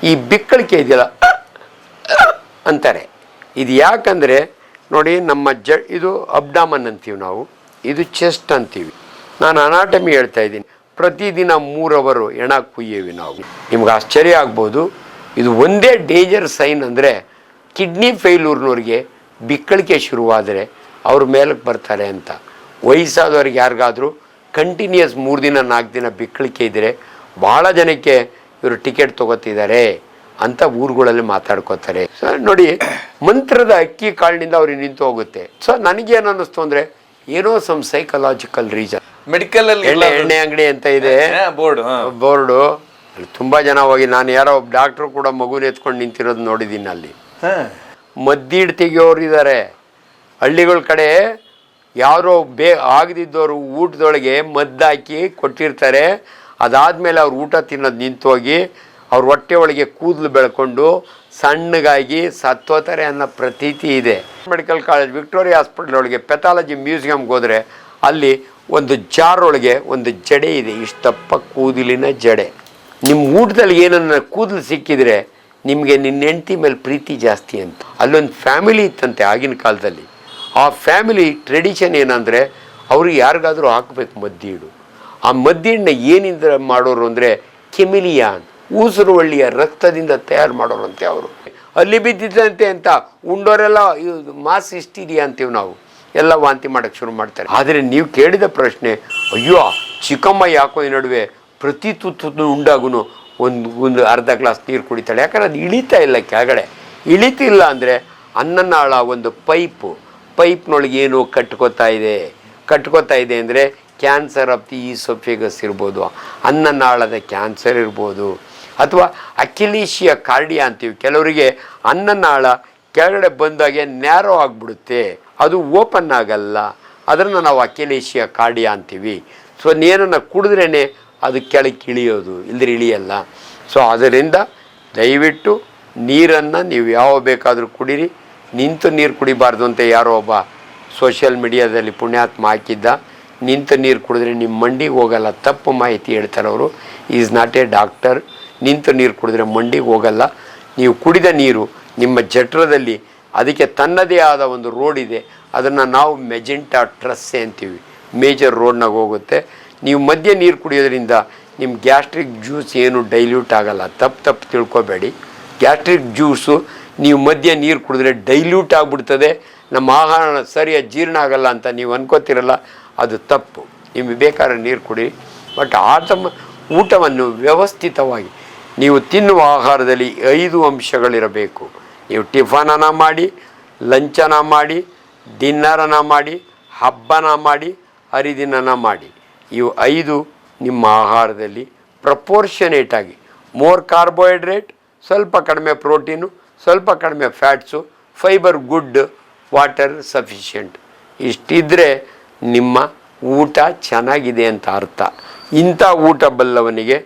ಈ ಬಿಕ್ಕಳಿಕೆ ಇದೆಯಲ್ಲ ಅಂತಾರೆ. ಇದು ಯಾಕಂದರೆ ನೋಡಿ, ನಮ್ಮ ಇದು ಅಬ್ಡಾಮನ್ ಅಂತೀವಿ ನಾವು, ಇದು ಚೆಸ್ಟ್ ಅಂತೀವಿ. ನಾನು ಅನಾಟಮಿ ಹೇಳ್ತಾ ಇದ್ದೀನಿ. ಪ್ರತಿದಿನ 3 ಅವರ್ ಎಣ ಕುಯ್ಯೇವಿ ನಾವು. ನಿಮ್ಗೆ ಆಶ್ಚರ್ಯ ಆಗ್ಬೋದು. ಇದು ಒಂದೇ ಡೇಂಜರ್ ಸೈನ್ ಅಂದರೆ ಕಿಡ್ನಿ ಫೇಲ್ಯೂರ್ನವ್ರಿಗೆ ಬಿಕ್ಕಳಿಕೆ ಶುರುವಾದರೆ ಅವ್ರ ಮೇಲಕ್ಕೆ ಬರ್ತಾರೆ ಅಂತ. ವಯಸ್ಸಾದವ್ರಿಗೆ ಯಾರಿಗಾದರೂ ಕಂಟಿನ್ಯೂಸ್ 3 ದಿನ 4 ದಿನ ಬಿಕ್ಕಳಿಕೆ ಇದ್ದರೆ ಭಾಳ ಜನಕ್ಕೆ ಇವರು ಟಿಕೆಟ್ ತೊಗೋತಿದ್ದಾರೆ ಅಂತ ಊರುಗಳಲ್ಲಿ ಮಾತಾಡ್ಕೋತಾರೆ. ಸೊ ನೋಡಿ, ಮಂತ್ರದ ಅಕ್ಕಿ ಕಾಳಿನಿಂದ ಅವ್ರಿಗೆ ನಿಂತು ಹೋಗುತ್ತೆ. ಸೊ ನನಗೇನು ಅನ್ನಿಸ್ತು ಅಂದರೆ ಏನೋ ಸಮ್ ಸೈಕಲಾಜಿಕಲ್ ರೀಸನ್. ಮೆಡಿಕಲ್ ಅಲ್ಲಿ ಎಣ್ಣೆ ಅಂಗಡಿ ಅಂತ ಇದೆ, ಬೋರ್ಡು ಅಲ್ಲಿ ತುಂಬ ಜನ ಹೋಗಿ, ನಾನು ಯಾರೋ ಒಬ್ಬ ಡಾಕ್ಟ್ರು ಕೂಡ ಮಗುನ ಎತ್ಕೊಂಡು ನಿಂತಿರೋದು ನೋಡಿದ್ದೀನಿ. ಅಲ್ಲಿ ಮದ್ದೀಡ್ ತೆಗಿಯೋರು ಇದ್ದಾರೆ. ಹಳ್ಳಿಗಳ ಕಡೆ ಯಾರೋ ಆಗದಿದ್ದವರು ಊಟದೊಳಗೆ ಮದ್ದಾಕಿ ಕೊಟ್ಟಿರ್ತಾರೆ. ಅದಾದಮೇಲೆ ಅವ್ರು ಊಟ ತಿನ್ನೋದು ನಿಂತೋಗಿ ಅವ್ರ ಹೊಟ್ಟೆ ಒಳಗೆ ಕೂದಲು ಬೆಳ್ಕೊಂಡು ಸಣ್ಣಗಾಗಿ ಸತ್ತೋತಾರೆ ಅನ್ನೋ ಪ್ರತೀತಿ ಇದೆ. ಮೆಡಿಕಲ್ ಕಾಲೇಜ್ ವಿಕ್ಟೋರಿಯಾ ಹಾಸ್ಪಿಟಲ್ ಒಳಗೆ ಪೆಥಾಲಜಿ ಮ್ಯೂಸಿಯಮ್ಗೆ ಹೋದರೆ ಅಲ್ಲಿ ಒಂದು ಜಾರೊಳಗೆ ಒಂದು ಜಡೆ ಇದೆ, ಇಷ್ಟಪ್ಪ ಕೂದಲಿನ ಜಡೆ. ನಿಮ್ಮ ಊಟದಲ್ಲಿ ಏನನ್ನ ಕೂದಲು ಸಿಕ್ಕಿದರೆ ನಿಮಗೆ ನಿನ್ನ ಹೆಂಡತಿ ಮೇಲೆ ಪ್ರೀತಿ ಜಾಸ್ತಿ ಅಂತ. ಅಲ್ಲೊಂದು ಫ್ಯಾಮಿಲಿ ಇತ್ತಂತೆ ಆಗಿನ ಕಾಲದಲ್ಲಿ. ಆ ಫ್ಯಾಮಿಲಿ ಟ್ರೆಡಿಷನ್ ಏನಂದರೆ ಅವ್ರಿಗೆ ಯಾರಿಗಾದರೂ ಹಾಕಬೇಕು ಮದ್ದೀಡು. ಆ ಮದ್ದೀಡನ್ನ ಏನಿಂದ ಮಾಡೋರು ಅಂದರೆ ಕೆಮಿಲಿಯಾನ್, ಊಸುರುವಳ್ಳಿಯ ರಕ್ತದಿಂದ ತಯಾರು ಮಾಡೋರಂತೆ ಅವರು. ಅಲ್ಲಿ ಬಿದ್ದಿದ್ದಂತೆ ಅಂತ ಉಂಡೋರೆಲ್ಲ ಮಾಸ್ ಇಷ್ಟಿದೆಯಾ ಅಂತೀವಿ ನಾವು, ಎಲ್ಲ ವಾಂತಿ ಮಾಡೋಕ್ಕೆ ಶುರು ಮಾಡ್ತಾರೆ. ಆದರೆ ನೀವು ಕೇಳಿದ ಪ್ರಶ್ನೆ, ಅಯ್ಯೋ ಚಿಕ್ಕಮ್ಮ ಯಾಕೋ ಈ ನಡುವೆ ಪ್ರತಿ ತುತ್ತು ಉಂಡಾಗೂ ಒಂದು ಅರ್ಧ ಗ್ಲಾಸ್ ನೀರು ಕುಡಿತಾಳೆ. ಯಾಕಂದ್ರೆ ಅದು ಇಳಿತಾ ಇಲ್ಲ ಕೆಳಗಡೆ. ಇಳಿತಿಲ್ಲ ಅಂದರೆ ಅನ್ನನಾಳ ಒಂದು ಪೈಪ್ನೊಳಗೆ ಏನೋ ಕಟ್ಕೋತಾ ಇದೆ ಅಂದರೆ ಕ್ಯಾನ್ಸರ್ ಆಫ್ ದಿ ಈಸೋಫೇಗಸ್ ಇರ್ಬೋದು, ಅನ್ನನಾಳದ ಕ್ಯಾನ್ಸರ್ ಇರ್ಬೋದು, ಅಥವಾ ಅಕ್ಯುಲೇಷಿಯಾ ಕಾರ್ಡಿಯಾ ಅಂತೀವಿ. ಕೆಲವರಿಗೆ ಅನ್ನನಾಳ ಕೆಳಗಡೆ ಬಂದಾಗೆ ನ್ಯಾರೋ ಆಗಿಬಿಡುತ್ತೆ, ಅದು ಓಪನ್ ಆಗಲ್ಲ. ಅದನ್ನು ನಾವು ಅಕ್ಯುಲೇಷಿಯಾ ಕಾರ್ಡಿಯಾ ಅಂತೀವಿ. ಸೊ ಏನನ್ನು ಕುಡಿದ್ರೇ ಅದು ಕೆಳಗೆ ಇಳಿಯೋದು, ಇಲ್ಲದ್ರೆ ಇಳಿಯಲ್ಲ. ಸೊ ಅದರಿಂದ ದಯವಿಟ್ಟು ನೀರನ್ನು ನೀವು ಯಾವ ಬೇಕಾದರೂ ಕುಡೀರಿ. ನಿಂತು ನೀರು ಕುಡಿಬಾರ್ದು ಅಂತ ಯಾರೋ ಒಬ್ಬ ಸೋಷಿಯಲ್ ಮೀಡಿಯಾದಲ್ಲಿ ಪುಣ್ಯಾತ್ಮ ಹಾಕಿದ್ದ. ನಿಂತು ನೀರು ಕುಡಿದ್ರೆ ನಿಮ್ಮ ಮಂಡಿಗೆ ಹೋಗಲ್ಲ, ತಪ್ಪು ಮಾಹಿತಿ ಹೇಳ್ತಾರೆ ಅವರು. Is not A doctor. ನಿಂತು ನೀರು ಕುಡಿದ್ರೆ ಮಂಡಿಗೆ ಹೋಗಲ್ಲ. ನೀವು ಕುಡಿದ ನೀರು ನಿಮ್ಮ ಜಠರದಲ್ಲಿ, ಅದಕ್ಕೆ ತನ್ನದೇ ಆದ ಒಂದು ರೋಡ್ ಇದೆ, ಅದನ್ನು ನಾವು ಮೆಜೆಂಟಾ ಟ್ರಸ್ಸೆ ಅಂತೀವಿ. ಮೇಜರ್ ರೋಡ್ನಾಗ ಹೋಗುತ್ತೆ. ನೀವು ಮಧ್ಯೆ ನೀರು ಕುಡಿಯೋದ್ರಿಂದ ನಿಮ್ಮ ಗ್ಯಾಸ್ಟ್ರಿಕ್ ಜ್ಯೂಸ್ ಏನು ಡೈಲ್ಯೂಟ್ ಆಗಲ್ಲ. ತಪ್ಪು ತಿಳ್ಕೊಬೇಡಿ. ಗ್ಯಾಸ್ಟ್ರಿಕ್ ಜ್ಯೂಸು ನೀವು ಮಧ್ಯೆ ನೀರು ಕುಡಿದ್ರೆ ಡೈಲ್ಯೂಟ್ ಆಗಿಬಿಡ್ತದೆ, ನಮ್ಮ ಆಹಾರ ಸರಿಯಾಗಿ ಜೀರ್ಣ ಆಗಲ್ಲ ಅಂತ ನೀವು ಅನ್ಕೋತಿರಲ್ಲ, ಅದು ತಪ್ಪು. ನಿಮಗೆ ಬೇಕಾದ್ರೆ ನೀರು ಕುಡಿ. ಬಟ್ ಊಟವನ್ನು ವ್ಯವಸ್ಥಿತವಾಗಿ ನೀವು ತಿನ್ನುವ ಆಹಾರದಲ್ಲಿ 5 ಅಂಶಗಳಿರಬೇಕು. ನೀವು ಟಿಫನನ ಮಾಡಿ, ಲಂಚನ ಮಾಡಿ, ಡಿನ್ನರನ ಮಾಡಿ, ಹಬ್ಬನ ಮಾಡಿ, ಹರಿದಿನನ ಮಾಡಿ. ಇವು 5 ನಿಮ್ಮ ಆಹಾರದಲ್ಲಿ ಪ್ರಪೋರ್ಷನೇಟಾಗಿ, ಮೋರ್ ಕಾರ್ಬೋಹೈಡ್ರೇಟ್, ಸ್ವಲ್ಪ ಕಡಿಮೆ ಪ್ರೋಟೀನು, ಸ್ವಲ್ಪ ಕಡಿಮೆ fats, fibre good, water sufficient. ಇಷ್ಟಿದ್ದರೆ ನಿಮ್ಮ ಊಟ ಚೆನ್ನಾಗಿದೆ ಅಂತ ಅರ್ಥ. ಇಂಥ ಊಟ ಬಲ್ಲವನಿಗೆ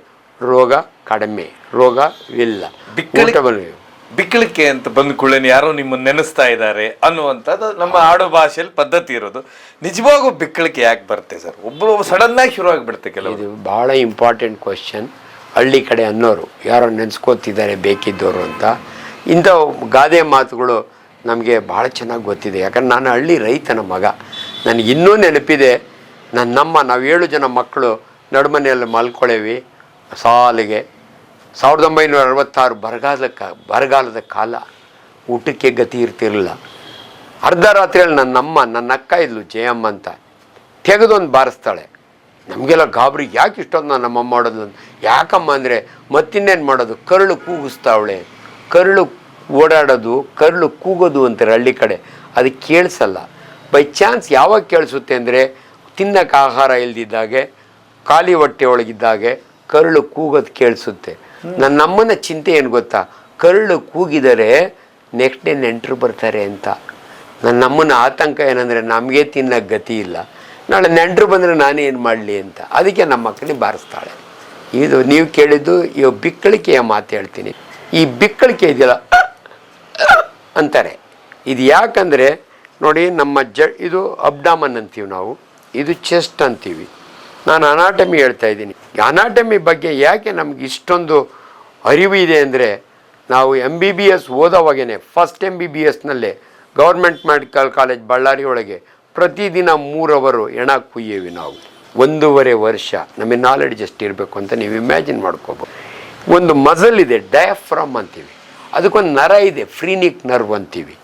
ರೋಗ ಕಡಿಮೆ, ರೋಗವಿಲ್ಲ. ಬಿಕ್ಕಳಿಕೆ ಅಂತ ಬಂದ ಕೂಡಲೇ ಯಾರೋ ನಿಮ್ಮನ್ನು ನೆನೆಸ್ತಾ ಇದ್ದಾರೆ ಅನ್ನುವಂಥದ್ದು ನಮ್ಮ ಆಡೋ ಭಾಷೆಯಲ್ಲಿ ಪದ್ಧತಿ ಇರೋದು. ನಿಜವಾಗೂ ಬಿಕ್ಕಳಿಕೆ ಯಾಕೆ ಬರುತ್ತೆ ಸರ್? ಒಬ್ಬರು ಸಡನ್ನಾಗಿ ಶುರು ಆಗಿಬಿಡುತ್ತೆ ಕೆಲವು. ಇದು ಭಾಳ ಇಂಪಾರ್ಟೆಂಟ್ ಕ್ವಶನ್. ಹಳ್ಳಿ ಕಡೆ ಅನ್ನೋರು ಯಾರೋ ನೆನೆಸ್ಕೋತಿದ್ದಾರೆ ಬೇಕಿದ್ದವರು ಅಂತ. ಇಂಥ ಗಾದೆ ಮಾತುಗಳು ನಮಗೆ ಭಾಳ ಚೆನ್ನಾಗಿ ಗೊತ್ತಿದೆ. ಯಾಕಂದ್ರೆ ನಾನು ಹಳ್ಳಿ ರೈತನ ಮಗ. ನನಗೆ ಇನ್ನೂ ನೆನಪಿದೆ, ನಾವು 7 ಜನ ಮಕ್ಕಳು ನಡುಮನೆಯಲ್ಲಿ ಮಲ್ಕೊಳ್ಳೇವಿ ಸಾಲಿಗೆ. 1966 ಬರಗಾಲದ ಕಾಲ. ಊಟಕ್ಕೆ ಗತಿ ಇರ್ತಿರಲಿಲ್ಲ. ಅರ್ಧ ರಾತ್ರಿಯಲ್ಲಿ ನನ್ನ ಅಕ್ಕ ಇದ್ಲು ಜಯಮ್ಮ ಅಂತ, ತೆಗೆದೊಂದು ಬಾರಿಸ್ತಾಳೆ. ನಮಗೆಲ್ಲ ಗಾಬರಿ, ಯಾಕೆ ಇಷ್ಟೊಂದು ನಮ್ಮಮ್ಮ ಮಾಡೋದು? ಯಾಕಮ್ಮ ಅಂದರೆ ಮತ್ತಿನ್ನೇನು ಮಾಡೋದು, ಕರುಳು ಕೂಗಿಸ್ತಾವಳೆ. ಕರುಳು ಓಡಾಡೋದು, ಕರುಳು ಕೂಗೋದು ಅಂತಾರೆ ಹಳ್ಳಿ ಕಡೆ. ಅದು ಕೇಳಿಸಲ್ಲ. ಬೈ ಚಾನ್ಸ್ ಯಾವಾಗ ಕೇಳಿಸುತ್ತೆ ಅಂದರೆ ತಿನ್ನಕ್ಕೆ ಆಹಾರ ಇಲ್ದಿದ್ದಾಗೆ, ಖಾಲಿ ಹೊಟ್ಟೆ ಒಳಗಿದ್ದಾಗೆ ಕರುಳು ಕೂಗೋದು ಕೇಳಿಸುತ್ತೆ. ನಮ್ಮನ ಚಿಂತೆ ಏನು ಗೊತ್ತಾ, ಕರುಳು ಕೂಗಿದರೆ ನೆಕ್ಸ್ಟ್ ಡೇ ನೆಂಟರು ಬರ್ತಾರೆ ಅಂತ. ನಮ್ಮನ ಆತಂಕ ಏನಂದರೆ ನಮಗೆ ತಿನ್ನೋಕ್ಕೆ ಗತಿ ಇಲ್ಲ, ನಾಳೆ ನೆಂಟರು ಬಂದರೆ ನಾನೇನು ಮಾಡಲಿ ಅಂತ. ಅದಕ್ಕೆ ನಮ್ಮ ಮಕ್ಕಳಿಗೆ ಬಾರಿಸ್ತಾಳೆ. ಇದು ನೀವು ಕೇಳಿದ್ದು ಈ ಬಿಕ್ಕಳಿಕೆಯ ಮಾತು ಹೇಳ್ತೀನಿ. ಈ ಬಿಕ್ಕಳಿಕೆ ಇದೆಯಲ್ಲ ಅಂತಾರೆ. ಇದು ಯಾಕಂದರೆ ನೋಡಿ, ನಮ್ಮ ಇದು ಅಬ್ಡಾಮನ್ ಅಂತೀವಿ ನಾವು, ಇದು ಚೆಸ್ಟ್ ಅಂತೀವಿ. ನಾನು ಅನಾಟಮಿ ಹೇಳ್ತಾ ಇದ್ದೀನಿ. ಅನಾಟಮಿ ಬಗ್ಗೆ ಯಾಕೆ ನಮ್ಗೆ ಇಷ್ಟೊಂದು ಅರಿವು ಇದೆ ಅಂದರೆ ನಾವು MBBS ಓದೋವಾಗೇ ಫಸ್ಟ್ MBBSನಲ್ಲೇ ಗೌರ್ಮೆಂಟ್ ಮೆಡಿಕಲ್ ಕಾಲೇಜ್ ಬಳ್ಳಾರಿ ಒಳಗೆ ಪ್ರತಿದಿನ 3 ಅವರು ಹೆಣ ಕುಯ್ಯೇವಿ ನಾವು. 1.5 ವರ್ಷ ನಮಗೆ ನಾಲೆಡ್ಜ್ ಎಷ್ಟು ಇರಬೇಕು ಅಂತ ನೀವು ಇಮ್ಯಾಜಿನ್ ಮಾಡ್ಕೋಬೋದು. ಒಂದು ಮಸಲ್ ಇದೆ, ಡಯಾಫ್ರಮ್ ಅಂತೀವಿ, ಅದಕ್ಕೊಂದು ನರ ಇದೆ, ಫ್ರೀನಿಕ್ ನರ್ವ್ ಅಂತೀವಿ.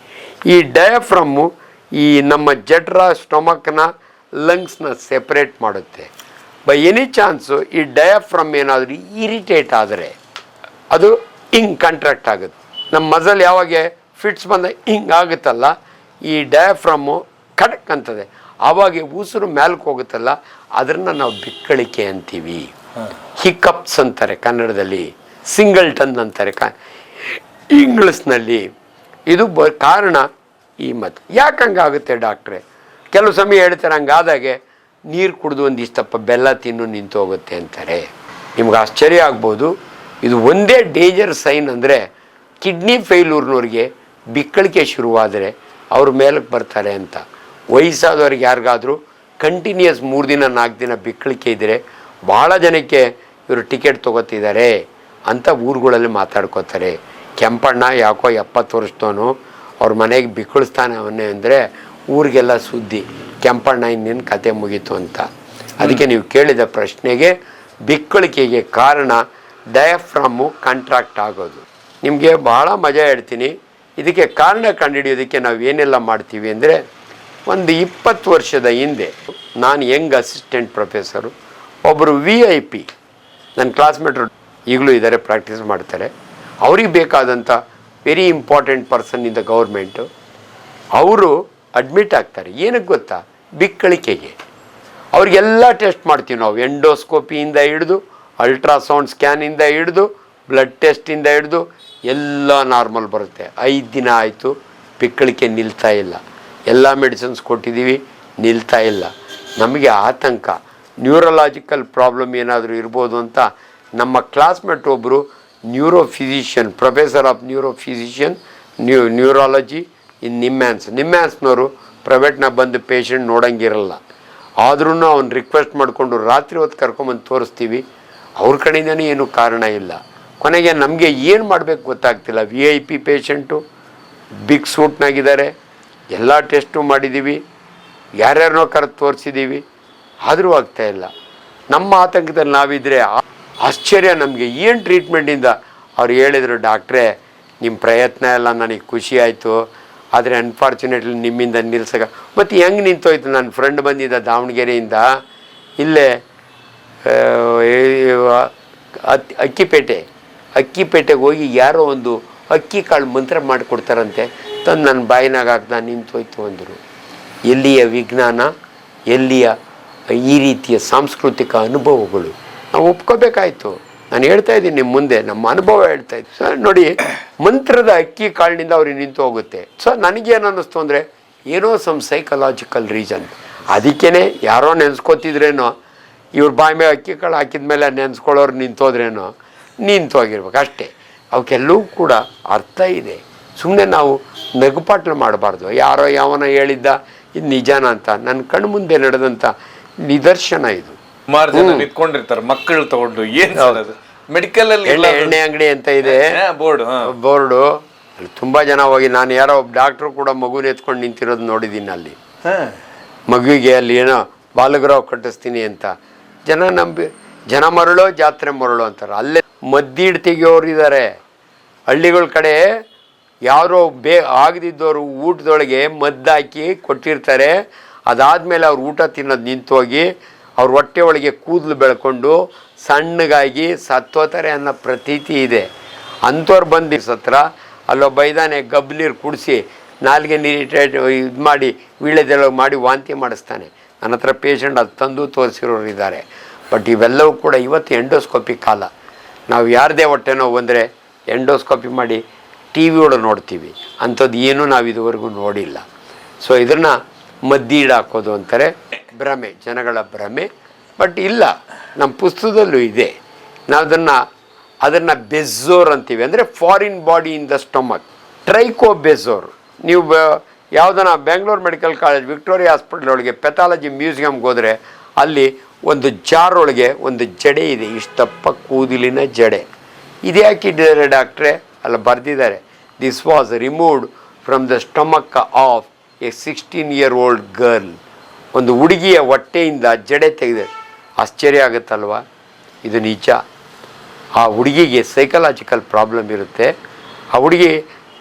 ಈ ಡಯಾಫ್ರಮ್ಮು ಈ ನಮ್ಮ ಜಠರ, ಸ್ಟೊಮಕ್ನ, ಲಂಗ್ಸ್ನ ಸೆಪ್ರೇಟ್ ಮಾಡುತ್ತೆ. ಬೈ ಎನಿ ಚಾನ್ಸು ಈ ಡಯಾಫ್ರಮ್ ಏನಾದರೂ ಇರಿಟೇಟ್ ಆದರೆ ಅದು ಹಿಂಗೆ ಕಾಂಟ್ರಾಕ್ಟ್ ಆಗುತ್ತೆ. ನಮ್ಮ ಮಸಲ್ ಯಾವಾಗ ಫಿಟ್ಸ್ ಬಂದ ಹಿಂಗೆ ಆಗುತ್ತಲ್ಲ, ಈ ಡಯಾಫ್ರಮ್ಮು ಕಡಕ್ ಅಂತದೆ. ಆವಾಗ ಉಸಿರು ಮ್ಯಾಲಕ್ಕೆ ಹೋಗುತ್ತಲ್ಲ, ಅದನ್ನು ನಾವು ಬಿಕ್ಕಳಿಕೆ ಅಂತೀವಿ. ಹಿಕಪ್ಸ್ ಅಂತಾರೆ ಕನ್ನಡದಲ್ಲಿ, ಸಿಂಗಲ್ಟನ್ ಅಂತಾರೆ ಇಂಗ್ಲಿಷ್ನಲ್ಲಿ. ಇದು ಕಾರಣ ಈ ಮತ್ತು ಯಾಕೆ ಹಂಗಾಗುತ್ತೆ ಡಾಕ್ಟ್ರೆ? ಕೆಲವು ಸಮಯ ಹೇಳ್ತಾರೆ ಹಂಗಾದಾಗೆ ನೀರು ಕುಡಿದು ಒಂದಿಷ್ಟಪ್ಪ ಬೆಲ್ಲ ತಿನ್ನು ನಿಂತು ಹೋಗುತ್ತೆ ಅಂತಾರೆ. ನಿಮ್ಗೆ ಆಶ್ಚರ್ಯ ಆಗ್ಬೋದು. ಇದು ಒಂದೇ ಡೇಂಜರ್ ಸೈನ್ ಅಂದರೆ ಕಿಡ್ನಿ ಫೇಲ್ಯೂರ್ನವ್ರಿಗೆ ಬಿಕ್ಕಳಿಕೆ ಶುರುವಾದರೆ ಅವ್ರ ಮೇಲಕ್ಕೆ ಬರ್ತಾರೆ ಅಂತ. ವಯಸ್ಸಾದವ್ರಿಗೆ ಯಾರಿಗಾದರೂ ಕಂಟಿನ್ಯೂಸ್ 3 ದಿನ 4 ದಿನ ಬಿಕ್ಕಳಿಕೆ ಇದ್ದರೆ ಭಾಳ ಜನಕ್ಕೆ ಇವರು ಟಿಕೆಟ್ ತೊಗೋತಿದ್ದಾರೆ ಅಂತ ಊರುಗಳಲ್ಲಿ ಮಾತಾಡ್ಕೋತಾರೆ. ಕೆಂಪಣ್ಣ ಯಾಕೋ 70 ವರ್ಷದವನು ಅವ್ರ ಮನೆಗೆ ಬಿಕ್ಕಳಿಸ್ತಾನೆ ಅವನ್ನೇ ಅಂದರೆ ಊರಿಗೆಲ್ಲ ಸುದ್ದಿ, ಕೆಂಪಣ್ಣ ಇನ್ನೇನು ಕತೆ ಮುಗೀತು ಅಂತ. ಅದಕ್ಕೆ ನೀವು ಕೇಳಿದ ಪ್ರಶ್ನೆಗೆ ಬಿಕ್ಕಳಿಕೆಗೆ ಕಾರಣ ಡಯಾಫ್ರಮ್ಮು ಕಾಂಟ್ರಾಕ್ಟ್ ಆಗೋದು. ನಿಮಗೆ ಭಾಳ ಮಜಾ ಹೇಳ್ತೀನಿ. ಇದಕ್ಕೆ ಕಾರಣ ಕಂಡುಹಿಡಿಯೋದಕ್ಕೆ ನಾವು ಏನೆಲ್ಲ ಮಾಡ್ತೀವಿ ಅಂದರೆ, ಒಂದು 20 ವರ್ಷದ ಹಿಂದೆ ನಾನು ಯಂಗ್ ಅಸಿಸ್ಟೆಂಟ್ ಪ್ರೊಫೆಸರು, ಒಬ್ಬರು VIP ನನ್ನ ಕ್ಲಾಸ್ಮೇಟ್ರು ಈಗಲೂ ಇದ್ದಾರೆ, ಪ್ರಾಕ್ಟೀಸ್ ಮಾಡ್ತಾರೆ. ಅವ್ರಿಗೆ ಬೇಕಾದಂಥ very important person in the government. ಅವರು ಅಡ್ಮಿಟ್ ಆಗ್ತಾರೆ. ಏನಕ್ಕೆ ಗೊತ್ತಾ? ಬಿಕ್ಕಳಿಕೆಗೆ. ಅವ್ರಿಗೆಲ್ಲ ಟೆಸ್ಟ್ ಮಾಡ್ತೀವಿ ನಾವು, ಎಂಡೋಸ್ಕೋಪಿಯಿಂದ ಹಿಡಿದು, ಅಲ್ಟ್ರಾಸೌಂಡ್ ಸ್ಕ್ಯಾನಿಂದ ಹಿಡಿದು, ಬ್ಲಡ್ ಟೆಸ್ಟಿಂದ ಹಿಡಿದು ಎಲ್ಲ ನಾರ್ಮಲ್ ಬರುತ್ತೆ. 5 ದಿನ ಆಯಿತು, ಬಿಕ್ಕಳಿಕೆ ನಿಲ್ತಾ ಇಲ್ಲ. ಎಲ್ಲ ಮೆಡಿಸಿನ್ಸ್ ಕೊಟ್ಟಿದ್ದೀವಿ, ನಿಲ್ತಾ ಇಲ್ಲ. ನಮಗೆ ಆತಂಕ, ನ್ಯೂರಲಾಜಿಕಲ್ ಪ್ರಾಬ್ಲಮ್ ಏನಾದರೂ ಇರ್ಬೋದು ಅಂತ ನಮ್ಮ ಕ್ಲಾಸ್ಮೇಟ್ ಒಬ್ಬರು ನ್ಯೂರೋಫಿಸಿಷಿಯನ್, ಪ್ರೊಫೆಸರ್ ಆಫ್ ನ್ಯೂರೋಫಿಸಿಷಿಯನ್, ನ್ಯೂರಾಲಜಿ ಇನ್ ನಿಮ್ಯಾನ್ಸ್ನವರು ಪ್ರೈವೇಟ್ನಾಗ ಬಂದು ಪೇಷಂಟ್ ನೋಡೋಂಗಿರಲ್ಲ. ಆದ್ರೂ ಅವ್ನು ರಿಕ್ವೆಸ್ಟ್ ಮಾಡಿಕೊಂಡು ರಾತ್ರಿ ಹೊತ್ತು ಕರ್ಕೊಂಬಂದು ತೋರಿಸ್ತೀವಿ. ಅವ್ರ ಕಡೆಯಿಂದನೇ ಏನೂ ಕಾರಣ ಇಲ್ಲ. ಕೊನೆಗೆ ನಮಗೆ ಏನು ಮಾಡಬೇಕು ಗೊತ್ತಾಗ್ತಿಲ್ಲ. VIP ಪೇಷಂಟು ಬಿಗ್ ಸೂಟ್ನಾಗಿದ್ದಾರೆ, ಎಲ್ಲ ಟೆಸ್ಟು ಮಾಡಿದ್ದೀವಿ, ಯಾರ್ಯಾರನ್ನೋ ಕರೆದು ತೋರಿಸಿದ್ದೀವಿ, ಆದರೂ ಆಗ್ತಾಯಿಲ್ಲ. ನಮ್ಮ ಆತಂಕದಲ್ಲಿ ನಾವಿದ್ದರೆ ಆಶ್ಚರ್ಯ ನಮಗೆ. ಏನು ಟ್ರೀಟ್ಮೆಂಟಿಂದ ಅವ್ರು ಹೇಳಿದರು, ಡಾಕ್ಟ್ರೇ ನಿಮ್ಮ ಪ್ರಯತ್ನ ಎಲ್ಲ ನನಗೆ ಖುಷಿ ಆಯಿತು, ಆದರೆ ಅನ್ಫಾರ್ಚುನೇಟ್ಲಿ ನಿಮ್ಮಿಂದ ನಿಲ್ಸಕ. ಮತ್ತು ಹೆಂಗೆ ನಿಂತೋಯ್ತು? ನನ್ನ ಫ್ರೆಂಡ್ ಬಂದಿದ್ದ ದಾವಣಗೆರೆಯಿಂದ, ಇಲ್ಲೇ ಅಕ್ಕಿಪೇಟೆಗೆ ಹೋಗಿ ಯಾರೋ ಒಂದು ಅಕ್ಕಿ ಕಾಳು ಮಂತ್ರ ಮಾಡಿಕೊಡ್ತಾರಂತೆ, ತಂದು ನನ್ನ ಬಾಯಿನಾಗ ಹಾಕ್ದ ನಿಂತೋಯ್ತು ಅಂದರು. ಎಲ್ಲಿಯ ವಿಜ್ಞಾನ, ಎಲ್ಲಿಯ ಈ ರೀತಿಯ ಸಾಂಸ್ಕೃತಿಕ ಅನುಭವಗಳು ನಾವು ಒಪ್ಕೋಬೇಕಾಯ್ತು. ನಾನು ಹೇಳ್ತಾ ಇದ್ದೀನಿ ನಿಮ್ಮ ಮುಂದೆ, ನಮ್ಮ ಅನುಭವ ಹೇಳ್ತಾ ಇದ್ದೀನಿ. ಸೊ ನೋಡಿ, ಮಂತ್ರದ ಅಕ್ಕಿ ಕಾಳಿನಿಂದ ಅವ್ರಿಗೆ ನಿಂತು ಹೋಗುತ್ತೆ. ಸೊ ನನಗೇನು ಅನ್ನಿಸ್ತು ಅಂದರೆ, ಏನೋ ಸಮ್ ಸೈಕಲಾಜಿಕಲ್ ರೀಸನ್. ಅದಕ್ಕೇ ಯಾರೋ ನೆನೆಸ್ಕೋತಿದ್ರೇನೋ, ಇವ್ರ ಬಾಯಿ ಮೇಲೆ ಅಕ್ಕಿ ಕಾಳು ಹಾಕಿದ ಮೇಲೆ ನೆನೆಸ್ಕೊಳ್ಳೋರು ನಿಂತೋದ್ರೇನೋ ನಿಂತೋಗಿರ್ಬೇಕು ಅಷ್ಟೇ. ಅವಕ್ಕೆಲ್ಲವೂ ಕೂಡ ಅರ್ಥ ಇದೆ. ಸುಮ್ಮನೆ ನಾವು ನಗುಪಾಟ್ಲು ಮಾಡಬಾರ್ದು. ಯಾರೋ ಯಾವನ ಹೇಳಿದ್ದ ಇದು ನಿಜಾನ ಅಂತ. ನನ್ನ ಕಣ್ಣು ಮುಂದೆ ನಡೆದಂಥ ನಿದರ್ಶನ ಇದು. ಸುಮಾರು ಜನ ನಿಂತ್ಕೊಂಡಿರ್ತಾರೆ ಮಕ್ಕಳು ತಗೊಂಡು. ಏನು ಮೆಡಿಕಲ್ ಅಲ್ಲಿ ಎಣ್ಣೆ ಅಂಗಡಿ ಅಂತ ಇದೆ, ಬೋರ್ಡು. ಅಲ್ಲಿ ತುಂಬ ಜನ ಹೋಗಿ, ನಾನು ಯಾರೋ ಒಬ್ಬ ಡಾಕ್ಟ್ರು ಕೂಡ ಮಗುನ ಎತ್ಕೊಂಡು ನಿಂತಿರೋದು ನೋಡಿದ್ದೀನಿ ಅಲ್ಲಿ. ಮಗುವಿಗೆ ಅಲ್ಲಿ ಏನೋ ಬಾಲಗೃಹ ಕಟ್ಟಿಸ್ತೀನಿ ಅಂತ ಜನ ಮರಳು ಜಾತ್ರೆ ಮರಳು ಅಂತಾರೆ. ಅಲ್ಲೇ ಮದ್ದಿಡ್ ತೆಗಿಯೋರು ಇದ್ದಾರೆ. ಹಳ್ಳಿಗಳ ಕಡೆ ಯಾರೋ ಆಗದಿದ್ದವರು ಊಟದೊಳಗೆ ಮದ್ದಾಕಿ ಕೊಟ್ಟಿರ್ತಾರೆ. ಅದಾದಮೇಲೆ ಅವ್ರು ಊಟ ತಿನ್ನೋದು ನಿಂತೋಗಿ ಅವ್ರ ಹೊಟ್ಟೆ ಒಳಗೆ ಕೂದಲು ಬೆಳ್ಕೊಂಡು ಸಣ್ಣಗಾಗಿ ಸತ್ತೋತಾರೆ ಅನ್ನೋ ಪ್ರತೀತಿ ಇದೆ. ಅಂಥವ್ರು ಬಂದು ಸತ್ರ ಅಲ್ಲೊಬ್ಬ ಇದ್ದಾನೆ, ಗಬ್ ನೀರು ಕುಡಿಸಿ ನಾಲ್ಗೆ ನೀರು ಇದು ಮಾಡಿ ವೀಳ್ಯದೆಲ್ಲ ಮಾಡಿ ವಾಂತಿ ಮಾಡಿಸ್ತಾನೆ. ನನ್ನ ಹತ್ರ ಪೇಷಂಟ್ ಅದು ತಂದು ತೋರಿಸಿರೋರು ಇದ್ದಾರೆ. ಬಟ್ ಇವೆಲ್ಲವೂ ಕೂಡ ಇವತ್ತು ಎಂಡೋಸ್ಕೋಪಿ ಕಾಲ. ನಾವು ಯಾರದೇ ಹೊಟ್ಟೆ ನೋವು ಬಂದರೆ ಎಂಡೋಸ್ಕೋಪಿ ಮಾಡಿ TV ಒಳಗೆ ನೋಡ್ತೀವಿ. ಅಂಥದ್ದು ಏನೂ ನಾವು ಇದುವರೆಗೂ ನೋಡಿಲ್ಲ. ಸೊ ಇದನ್ನು ಮದ್ದೀಡು ಹಾಕೋದು ಅಂತಾರೆ, ಭ್ರಮೆ, ಜನಗಳ ಭ್ರಮೆ. ಬಟ್ ಇಲ್ಲ, ನಮ್ಮ ಪುಸ್ತಕದಲ್ಲೂ ಇದೆ. ನಾವು ಅದನ್ನು ಬೆಝೋರ್ ಅಂತೀವಿ, ಅಂದರೆ foreign body in the stomach. Trichobezoar. ನೀವು ಯಾವುದನ್ನ Bengaluru medical college Victoria hospital ಒಳಗೆ ಪೆಥಾಲಜಿ ಮ್ಯೂಸಿಯಮ್ಗೆ ಹೋದರೆ ಅಲ್ಲಿ ಒಂದು ಜಾರ್ ಒಳಗೆ ಒಂದು ಜಡೆ ಇದೆ, ಇಷ್ಟಪ್ಪ ಕೂದಲಿನ ಜಡೆ. ಇದು ಯಾಕೆ ಇಟ್ಟಿದ್ದಾರೆ ಡಾಕ್ಟ್ರೇ? ಅಲ್ಲ ಬರೆದಿದ್ದಾರೆ, this was removed from the stomach of A 16-year-old girl. ಒಂದು ಹುಡುಗಿಯ ಹೊಟ್ಟೆಯಿಂದ ಜಡೆ ತೆಗೆದೆ. ಆಶ್ಚರ್ಯ ಆಗುತ್ತಲ್ವ? ಇದು ನಿಜ. ಆ ಹುಡುಗಿಗೆ ಸೈಕಲಾಜಿಕಲ್ ಪ್ರಾಬ್ಲಮ್ ಇರುತ್ತೆ. ಆ ಹುಡುಗಿ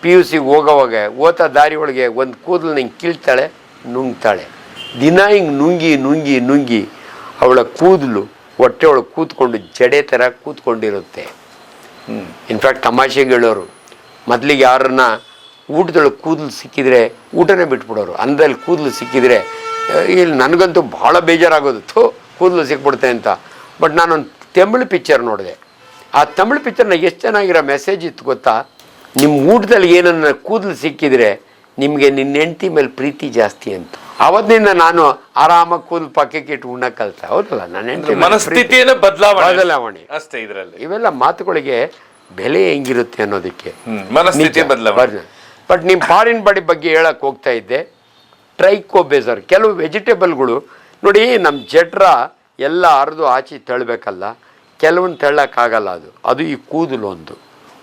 PUC ಹೋಗೋವಾಗ ಓತಾ ದಾರಿ ಒಳಗೆ ಒಂದು ಕೂದಲು ಹಿಂಗೆ ಕೀಳ್ತಾಳೆ, ನುಂಗ್ತಾಳೆ. ದಿನ ಹಿಂಗೆ ನುಂಗಿ ಅವಳ ಕೂದಲು ಹೊಟ್ಟೆ ಒಳಗೆ ಕೂತ್ಕೊಂಡು ಜಡೆ ಥರ ಕೂತ್ಕೊಂಡಿರುತ್ತೆ. ಇನ್ಫ್ಯಾಕ್ಟ್ ತಮಾಷೆಗೆ ಹೇಳೋರು, ಮೊದಲಿಗೆ ಯಾರನ್ನ ಊಟದೊಳಗೆ ಕೂದಲು ಸಿಕ್ಕಿದ್ರೆ ಊಟನೇ ಬಿಟ್ಬಿಡೋರು. ಅನ್ನದಲ್ಲಿ ಕೂದಲು ಸಿಕ್ಕಿದ್ರೆ ಇಲ್ಲಿ ನನಗಂತೂ ಭಾಳ ಬೇಜಾರಾಗೋದು, ಕೂದಲು ಸಿಕ್ಬಿಡುತ್ತೆ ಅಂತ. ಬಟ್ ನಾನೊಂದು ತಮಿಳು ಪಿಕ್ಚರ್ ನೋಡಿದೆ. ಆ ತಮಿಳು ಪಿಕ್ಚರ್ನ ಎಷ್ಟು ಚೆನ್ನಾಗಿರೋ ಮೆಸೇಜ್ ಇತ್ತು ಗೊತ್ತಾ? ನಿಮ್ಮ ಊಟದಲ್ಲಿ ಏನನ್ನ ಕೂದಲು ಸಿಕ್ಕಿದ್ರೆ ನಿಮಗೆ ನಿನ್ನ ಹೆಂಡತಿ ಮೇಲೆ ಪ್ರೀತಿ ಜಾಸ್ತಿ ಅಂತ. ಅವತ್ತಿನಿಂದ ನಾನು ಆರಾಮಾಗಿ ಕೂದಲು ಪಕ್ಕಕ್ಕೆ ಇಟ್ಟು ಉಣ್ಣ ಕಲ್ತ. ಹೌದಲ್ಲ, ನನ್ನ ಹೆಂಡತಿ ಮನಸ್ಥಿತಿಯನ್ನು ಬದಲಾವಣೆ ಅಷ್ಟೇ ಇದರಲ್ಲಿ. ಇವೆಲ್ಲ ಮಾತುಗಳಿಗೆ ಬೆಲೆ ಹೆಂಗಿರುತ್ತೆ ಅನ್ನೋದಕ್ಕೆ ಮನಸ್ಥಿತಿ ಬದಲಾವಣೆ. ಬಟ್ ನಿಮ್ಮ ಫಾರಿನ್ ಬಾಡಿ ಬಗ್ಗೆ ಹೇಳಕ್ಕೆ ಹೋಗ್ತಾ ಇದ್ದೆ. ಟ್ರೈಕೋಬೆಜರ್, ಕೆಲವು ವೆಜಿಟೇಬಲ್ಗಳು ನೋಡಿ, ನಮ್ಮ ಜಠರ ಎಲ್ಲ ಅರ್ದು ಆಚೆ ತಳ್ಳಬೇಕಲ್ಲ, ಕೆಲವೊಂದು ತಳ್ಳೋಕ್ಕಾಗಲ್ಲ. ಅದು ಈ ಕೂದಲು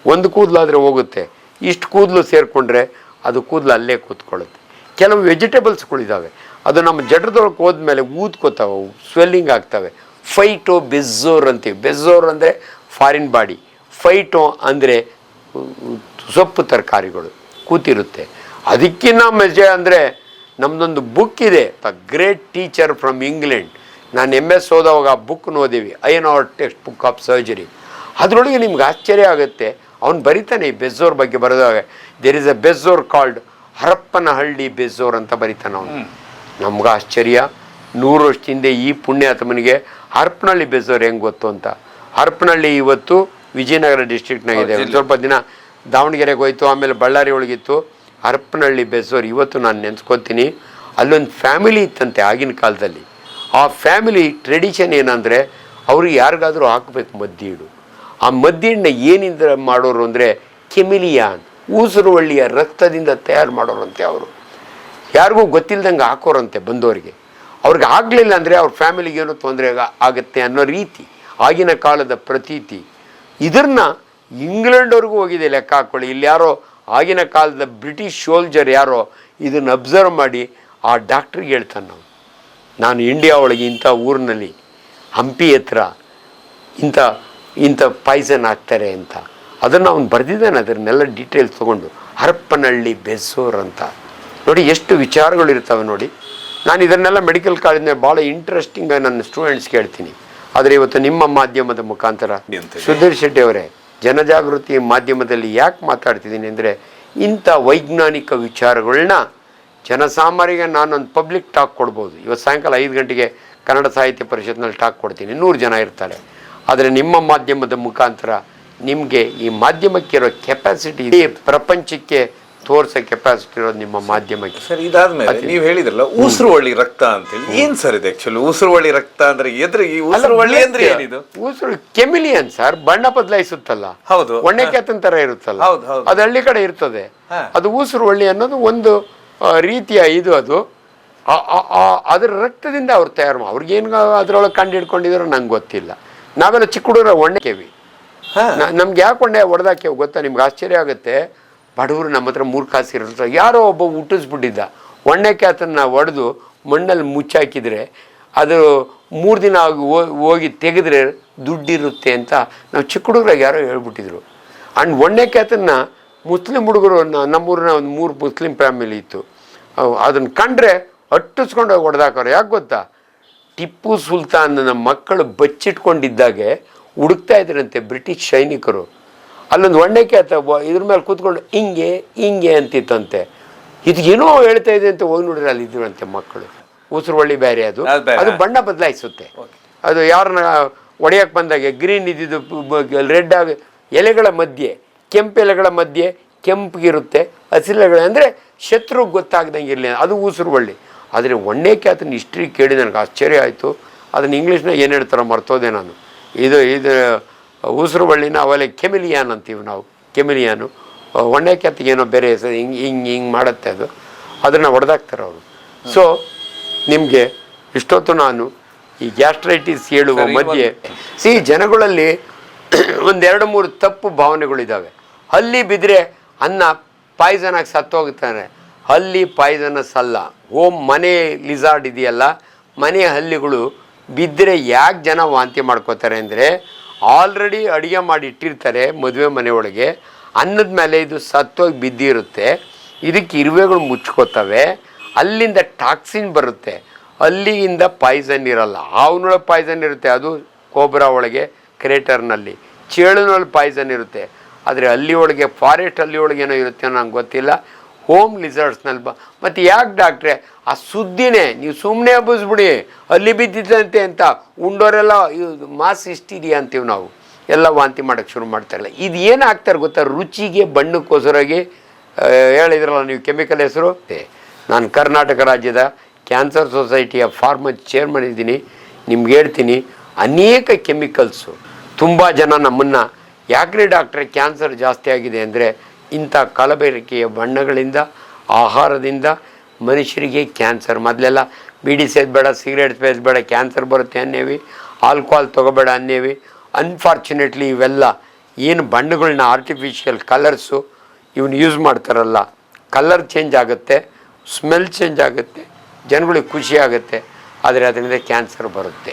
ಒಂದು ಕೂದಲಾದರೆ ಹೋಗುತ್ತೆ, ಇಷ್ಟು ಕೂದಲು ಸೇರಿಕೊಂಡ್ರೆ ಅದು ಕೂದಲು ಅಲ್ಲೇ ಕೂತ್ಕೊಳ್ಳುತ್ತೆ. ಕೆಲವು ವೆಜಿಟೇಬಲ್ಸ್ಗಳಿದ್ದಾವೆ, ಅದು ನಮ್ಮ ಜಠರದೊಳಗೆ ಹೋದ್ಮೇಲೆ ಊದ್ಕೋತಾವೆ, ಸ್ವೆಲ್ಲಿಂಗ್ ಆಗ್ತವೆ. ಫೈಟೋ ಬೆಝೋರ್ ಅಂತೀವಿ. ಬೆಝೋರ್ ಅಂದರೆ ಫಾರಿನ್ ಬಾಡಿ, ಫೈಟೋ ಅಂದರೆ ಸೊಪ್ಪು ತರಕಾರಿಗಳು ಕೂತಿರುತ್ತೆ. ಅದಕ್ಕಿಂತ ಮಜಾ ಅಂದರೆ ನಮ್ಮದೊಂದು ಬುಕ್ ಇದೆ, the great teacher from England. ನಾನು MS ಓದೋವಾಗ ಆ ಬುಕ್ನ ಓದಿವಿ, INR textbook of surgery. ಅದರೊಳಗೆ ನಿಮ್ಗೆ ಆಶ್ಚರ್ಯ ಆಗುತ್ತೆ. ಅವನು ಬರಿತಾನೆ ಈ ಬೆಝೋರ್ ಬಗ್ಗೆ ಬರೆದಾಗ, there is a bezoar called Harappanahalli bezoar ಅಂತ ಬರಿತಾನೆ ಅವನು. ನಮ್ಗೆ ಆಶ್ಚರ್ಯ, 100 ವರ್ಷದ ಹಿಂದೆ ಈ ಪುಣ್ಯಾತ್ಮನಿಗೆ ಹರಪ್ಪನಹಳ್ಳಿ ಬೆಝೋರ್ ಹೆಂಗೆ ಗೊತ್ತು ಅಂತ. ಹರಪ್ಪನಹಳ್ಳಿ ಇವತ್ತು ವಿಜಯನಗರ ಡಿಸ್ಟ್ರಿಕ್ಟ್ನಾಗಿದೆ. ಸ್ವಲ್ಪ ದಿನ ದಾವಣಗೆರೆಗೆ ಹೋಯ್ತು, ಆಮೇಲೆ ಬಳ್ಳಾರಿ ಒಳಗಿತ್ತು. ಹರಪ್ಪನಹಳ್ಳಿ ಬೆಝೋರ್ ಇವತ್ತು ನಾನು ನೆನೆಸ್ಕೊತೀನಿ. ಅಲ್ಲೊಂದು ಫ್ಯಾಮಿಲಿ ಇತ್ತಂತೆ ಆಗಿನ ಕಾಲದಲ್ಲಿ. ಆ ಫ್ಯಾಮಿಲಿ ಟ್ರೆಡಿಷನ್ ಏನಂದರೆ, ಅವ್ರಿಗೆ ಯಾರಿಗಾದರೂ ಹಾಕಬೇಕು ಮದ್ದಿಡು. ಆ ಮದ್ದಿಡನ್ನ ಏನಿಂದ ಮಾಡೋರು ಅಂದರೆ ಕೆಮಿಲಿಯಾನ್, ಊಸರುವಳ್ಳಿಯ ರಕ್ತದಿಂದ ತಯಾರು ಮಾಡೋರಂತೆ. ಅವರು ಯಾರಿಗೂ ಗೊತ್ತಿಲ್ಲದಂಗೆ ಹಾಕೋರಂತೆ ಬಂದವರಿಗೆ. ಅವ್ರಿಗೆ ಆಗಲಿಲ್ಲ ಅಂದರೆ ಅವ್ರ ಫ್ಯಾಮಿಲಿಗೆ ಏನೋ ತೊಂದರೆ ಆಗುತ್ತೆ ಅನ್ನೋ ರೀತಿ ಆಗಿನ ಕಾಲದ ಪ್ರತೀತಿ. ಇದನ್ನ ಇಂಗ್ಲೆಂಡ್ವರೆಗೂ ಹೋಗಿದೆ, ಲೆಕ್ಕ ಹಾಕ್ಕೊಳ್ಳಿ. ಇಲ್ಲಿ ಯಾರೋ ಆಗಿನ ಕಾಲದ ಬ್ರಿಟಿಷ್ ಸೋಲ್ಜರ್ ಯಾರೋ ಇದನ್ನು ಅಬ್ಸರ್ವ್ ಮಾಡಿ ಆ ಡಾಕ್ಟ್ರಿಗೆ ಹೇಳ್ತಾನೆ, ನಾನು ಇಂಡಿಯಾ ಒಳಗೆ ಇಂಥ ಊರಿನಲ್ಲಿ ಹಂಪಿ ಹತ್ರ ಇಂಥ ಪಾಯ್ಸನ್ ಹಾಕ್ತಾರೆ ಅಂತ. ಅದನ್ನು ಅವ್ನು ಬರೆದಿದ್ದಾನೆ, ಅದನ್ನೆಲ್ಲ ಡೀಟೇಲ್ಸ್ ತೊಗೊಂಡು. ಹರಪ್ಪನಹಳ್ಳಿ ಬೆಝೋರ್ ಅಂತ. ನೋಡಿ ಎಷ್ಟು ವಿಚಾರಗಳು ಇರ್ತವೆ ನೋಡಿ. ನಾನು ಇದನ್ನೆಲ್ಲ ಮೆಡಿಕಲ್ ಕಾಲೇಜ್ನಲ್ಲಿ ಭಾಳ ಇಂಟ್ರೆಸ್ಟಿಂಗಾಗಿ ನನ್ನ ಸ್ಟೂಡೆಂಟ್ಸ್ಗೆ ಹೇಳ್ತೀನಿ. ಆದರೆ ಇವತ್ತು ನಿಮ್ಮ ಮಾಧ್ಯಮದ ಮುಖಾಂತರ ಸುಧೀರ್ ಶೆಟ್ಟಿ ಅವರೇ, ಜನಜಾಗೃತಿ ಮಾಧ್ಯಮದಲ್ಲಿ ಯಾಕೆ ಮಾತಾಡ್ತಿದ್ದೀನಿ ಅಂದರೆ, ಇಂಥ ವೈಜ್ಞಾನಿಕ ವಿಚಾರಗಳನ್ನ ಜನಸಾಮಾನ್ಯರಿಗೆ ನಾನೊಂದು ಪಬ್ಲಿಕ್ ಟಾಕ್ ಕೊಡ್ಬೋದು. ಇವತ್ತು ಸಾಯಂಕಾಲ 5 ಗಂಟೆಗೆ ಕನ್ನಡ ಸಾಹಿತ್ಯ ಪರಿಷತ್ನಲ್ಲಿ ಟಾಕ್ ಕೊಡ್ತೀನಿ, 100 ಜನ ಇರ್ತಾರೆ. ಆದರೆ ನಿಮ್ಮ ಮಾಧ್ಯಮದ ಮುಖಾಂತರ ನಿಮಗೆ ಈ ಮಾಧ್ಯಮಕ್ಕೆ ಇರೋ ಕೆಪಾಸಿಟಿ, ಪ್ರಪಂಚಕ್ಕೆ ತೋರಿಸೋ ಕೆಪಾಸಿಟಿ ಇರೋದು ನಿಮ್ಮ ಮಾಧ್ಯಮಕ್ಕೆ. ಸರ್, ಇದಾದ್ಮೇಲೆ ನೀವು ಹೇಳಿದ್ರಲ್ಲ ಊಸರುವಳ್ಳಿ ರಕ್ತ ಅಂತೇಳಿ, ಏನ್ ಸರ್ ಇದು ಆಕ್ಚುಲಿ ಊಸರುವಳ್ಳಿ ರಕ್ತ ಅಂದ್ರೆ? ಈ ಊಸರುವಳ್ಳಿ ಅಂದ್ರೆ ಏನಿದು? ಊಸರು ಕೆಮಿಲಿಯನ್ ಸರ್, ಬಣ್ಣ ಬದಲಾಯಿಸುತ್ತಲ್ಲ. ಹೌದು, ಒಣ್ಣೆಕ್ಯಾತನ್ ತರ ಇರುತ್ತಲ್ಲ, ಅದು ಹಳ್ಳಿ ಕಡೆ ಇರ್ತದೆ. ಅದು ಊಸರುವಳ್ಳಿ ಅನ್ನೋದು ಒಂದು ರೀತಿಯ ಇದು. ಅದು ಅದರ ರಕ್ತದಿಂದ ಅವ್ರು ತಯಾರು ಮಾಡಿ, ಅವ್ರಿಗೇನು ಅದ್ರೊಳಗೆ ಕಂಡು ಹಿಡ್ಕೊಂಡಿದ್ರು ನಂಗೆ ಗೊತ್ತಿಲ್ಲ. ನಾವೆಲ್ಲ ಚಿಕ್ಕ ಹುಡುಗರ ಒಣ್ಣೆಕೇವಿ, ನಮ್ಗೆ ಯಾಕೆ ಒಣ್ಣೆ ಹೊಡೆದಾಕೇವು ಗೊತ್ತಾ? ನಿಮ್ಗೆ ಆಶ್ಚರ್ಯ ಆಗುತ್ತೆ. ಬಡವರು ನಮ್ಮ ಹತ್ರ 3 ಕಾಸು ಇರುತ್ತೆ, ಯಾರೋ ಒಬ್ಬ ಹುಟ್ಟಿಸ್ಬಿಟ್ಟಿದ್ದ, ಒಣ್ಣೆಕ್ಯಾತನ್ನ ಹೊಡೆದು ಮಣ್ಣಲ್ಲಿ ಮುಚ್ಚಾಕಿದ್ರೆ ಅದು 3 ದಿನ ಹೋಗಿ ತೆಗೆದ್ರೆ ದುಡ್ಡಿರುತ್ತೆ ಅಂತ ನಾವು ಚಿಕ್ಕ ಹುಡುಗರಾಗ ಯಾರೋ ಹೇಳ್ಬಿಟ್ಟಿದ್ರು. ಆ್ಯಂಡ್ ಒಣ್ಣೆಕ್ಯಾತನ್ನ ಮುಸ್ಲಿಂ ಹುಡುಗರು, ನಮ್ಮೂರಿನ ಒಂದು 3 ಮುಸ್ಲಿಂ ಫ್ಯಾಮಿಲಿ ಇತ್ತು, ಅದನ್ನು ಕಂಡ್ರೆ ಅಟ್ಟಿಸ್ಕೊಂಡು ಹೋಗಿ ಹೊಡೆದಾಕೋರು. ಯಾಕೆ ಗೊತ್ತಾ? ಟಿಪ್ಪು ಸುಲ್ತಾನ್ನ ಮಕ್ಕಳು ಬಚ್ಚಿಟ್ಕೊಂಡಿದ್ದಾಗೆ ಹುಡುಕ್ತಾ ಇದ್ರಂತೆ ಬ್ರಿಟಿಷ್ ಸೈನಿಕರು. ಅಲ್ಲೊಂದು ಒಣ್ಣೆಕ್ಯಾತ ಇದ್ರ ಮೇಲೆ ಕೂತ್ಕೊಂಡು ಹಿಂಗೆ ಅಂತಿತ್ತಂತೆ. ಇದು ಏನೋ ಹೇಳ್ತಾ ಇದೆ ಅಂತ ಹೋಗಿ ನೋಡಿದ್ರೆ ಅಲ್ಲಿ ಇದ್ರಂತೆ ಮಕ್ಕಳು. ಊಸರುವಳ್ಳಿ ಬೇರೆ, ಅದು ಬಣ್ಣ ಬದಲಾಯಿಸುತ್ತೆ. ಅದು ಯಾರನ್ನ ಒಡೆಯಕ್ಕೆ ಬಂದಾಗೆ ಗ್ರೀನ್ ಇದ್ದಿದ್ದು ರೆಡ್ ಆಗಿ ಎಲೆಗಳ ಮಧ್ಯೆ, ಕೆಂಪು ಎಲೆಗಳ ಮಧ್ಯೆ ಕೆಂಪಿಗಿರುತ್ತೆ, ಹಸಿರೆಲೆಗಳು ಅಂದರೆ ಶತ್ರು ಗೊತ್ತಾಗ್ದಂಗೆ ಇರಲಿ, ಅದು ಊಸರುವಳ್ಳಿ. ಆದರೆ ಒಣ್ಣೆಕ್ಯಾತನ ಹಿಸ್ಟ್ರಿ ಕೇಳಿ ನನಗೆ ಆಶ್ಚರ್ಯ ಆಯಿತು. ಅದನ್ನು ಇಂಗ್ಲೀಷ್ನಾಗ ಏನು ಹೇಳ್ತಾರೋ ಮರ್ತೋದೆ ನಾನು. ಇದು ಊಸರುವಳ್ಳಿನ ಅವೆಲ್ಲ ಕೆಮಿಲಿಯಾನ್ ಅಂತೀವಿ ನಾವು. ಕೆಮಿಲಿಯಾನು ಒಣ್ಣೆಕ್ಯಾತಿಗೆ ಏನೋ ಬೇರೆ ಹೆಸರು, ಹಿಂಗೆ ಮಾಡುತ್ತೆ ಅದು. ಅದನ್ನು ಹೊಡೆದಾಕ್ತಾರೆ ಅವರು. ಸೊ ನಿಮಗೆ ಇಷ್ಟೊತ್ತು ನಾನು ಈ ಗ್ಯಾಸ್ಟ್ರೈಟಿಸ್ ಹೇಳುವ ಮಧ್ಯೆ ಜನಗಳಲ್ಲಿ ಒಂದೆರಡು ಮೂರು ತಪ್ಪು ಭಾವನೆಗಳಿದ್ದಾವೆ. ಹಲ್ಲಿ ಬಿದ್ದರೆ ಅನ್ನ ಪಾಯ್ಸನ್ ಆಗಿ ಸತ್ತೋಗ್ತಾನೆ. ಹಲ್ಲಿ ಪಾಯ್ಸನಸ್ ಅಲ್ಲ. ಮನೆ ಲಿಸಾರ್ಡ್ ಇದೆಯಲ್ಲ, ಮನೆ ಹಲ್ಲಿಗಳು ಬಿದ್ದರೆ ಯಾಕೆ ಜನ ವಾಂತಿ ಮಾಡ್ಕೋತಾರೆ ಅಂದರೆ, ಆಲ್ರೆಡಿ ಅಡುಗೆ ಮಾಡಿ ಇಟ್ಟಿರ್ತಾರೆ ಮದುವೆ ಮನೆಯೊಳಗೆ, ಅನ್ನದ ಮೇಲೆ ಇದು ಸತ್ತೋಗಿ ಬಿದ್ದಿರುತ್ತೆ, ಇದಕ್ಕೆ ಇರುವೆಗಳು ಮುಚ್ಕೋತವೆ, ಅಲ್ಲಿಂದ ಟಾಕ್ಸಿನ್ ಬರುತ್ತೆ. ಅಲ್ಲಿಂದ ಪಾಯ್ಸನ್ ಇರಲ್ಲ. ಹಾವಿನೊಳಗೆ ಪಾಯ್ಸನ್ ಇರುತ್ತೆ, ಅದು ಕೋಬ್ರಾ ಒಳಗೆ ಕ್ರೇಟರ್ನಲ್ಲಿ. ಚೇಳಿನೊಳಗೆ ಪಾಯ್ಸನ್ ಇರುತ್ತೆ, ಆದರೆ ಅಲ್ಲಿ ಒಳಗೆ ಫಾರೆಸ್ಟ್ ಅಲ್ಲಿ ಒಳಗೆ ಏನೋ ಇರುತ್ತೆ ನಂಗೆ ಗೊತ್ತಿಲ್ಲ. ಹೋಮ್ ಲಿಸರ್ಡ್ಸ್ನಲ್ಲಿ ಮತ್ತು ಯಾಕೆ ಡಾಕ್ಟ್ರೆ ಆ ಸುದ್ದಿನೇ ನೀವು ಸುಮ್ಮನೆ ಹಬ್ಬಿಸ್ಬಿಡಿ ಅಲ್ಲಿ ಬಿದ್ದಿದ್ದಂತೆ ಅಂತ ಉಂಡೋರೆಲ್ಲ ಮಾಸ್ ಇಷ್ಟಿದೆಯಾ ಅಂತೀವಿ ನಾವು, ಎಲ್ಲ ವಾಂತಿ ಮಾಡೋಕ್ಕೆ ಶುರು ಮಾಡ್ತಾರಲ್ಲ. ಇದು ಏನು ಹಾಕ್ತಾರೆ ಗೊತ್ತಾ, ರುಚಿಗೆ ಬಣ್ಣಕ್ಕೋಸ್ಕರಾಗಿ ಹೇಳಿದ್ರಲ್ಲ ನೀವು ಕೆಮಿಕಲ್ ಹೆಸರು. ನಾನು ಕರ್ನಾಟಕ ರಾಜ್ಯದ ಕ್ಯಾನ್ಸರ್ ಸೊಸೈಟಿಯ ಫಾರ್ಮರ್ ಚೇರ್ಮನ್ ಇದ್ದೀನಿ. ನಿಮ್ಗೆ ಹೇಳ್ತೀನಿ, ಅನೇಕ ಕೆಮಿಕಲ್ಸು. ತುಂಬ ಜನ ನಮ್ಮನ್ನು ಯಾಕ್ರಿ ಡಾಕ್ಟ್ರೆ ಕ್ಯಾನ್ಸರ್ ಜಾಸ್ತಿ ಆಗಿದೆ ಅಂದರೆ, ಇಂಥ ಕಲಬೆರಕೆಯ ಬಣ್ಣಗಳಿಂದ, ಆಹಾರದಿಂದ ಮನುಷ್ಯರಿಗೆ ಕ್ಯಾನ್ಸರ್. ಮೊದಲೆಲ್ಲ ಬೀಡಿ ಸೇದಬೇಡ, ಸಿಗರೇಟ್ ಸೇದಬೇಡ, ಕ್ಯಾನ್ಸರ್ ಬರುತ್ತೆ ಅನ್ನೇವಿ, ಆಲ್ಕೋಹಾಲ್ ತೊಗೋಬೇಡ ಅನ್ನೇವಿ. ಅನ್ಫಾರ್ಚುನೇಟ್ಲಿ ಇವೆಲ್ಲ ಏನು ಬಣ್ಣಗಳನ್ನ ಆರ್ಟಿಫಿಷಿಯಲ್ ಕಲರ್ಸು ಇವನ್ನ ಯೂಸ್ ಮಾಡ್ತಾರಲ್ಲ, ಕಲರ್ ಚೇಂಜ್ ಆಗುತ್ತೆ, ಸ್ಮೆಲ್ ಚೇಂಜ್ ಆಗುತ್ತೆ, ಜನಗಳಿಗೆ ಖುಷಿ ಆಗುತ್ತೆ, ಆದರೆ ಅದರಿಂದ ಕ್ಯಾನ್ಸರ್ ಬರುತ್ತೆ.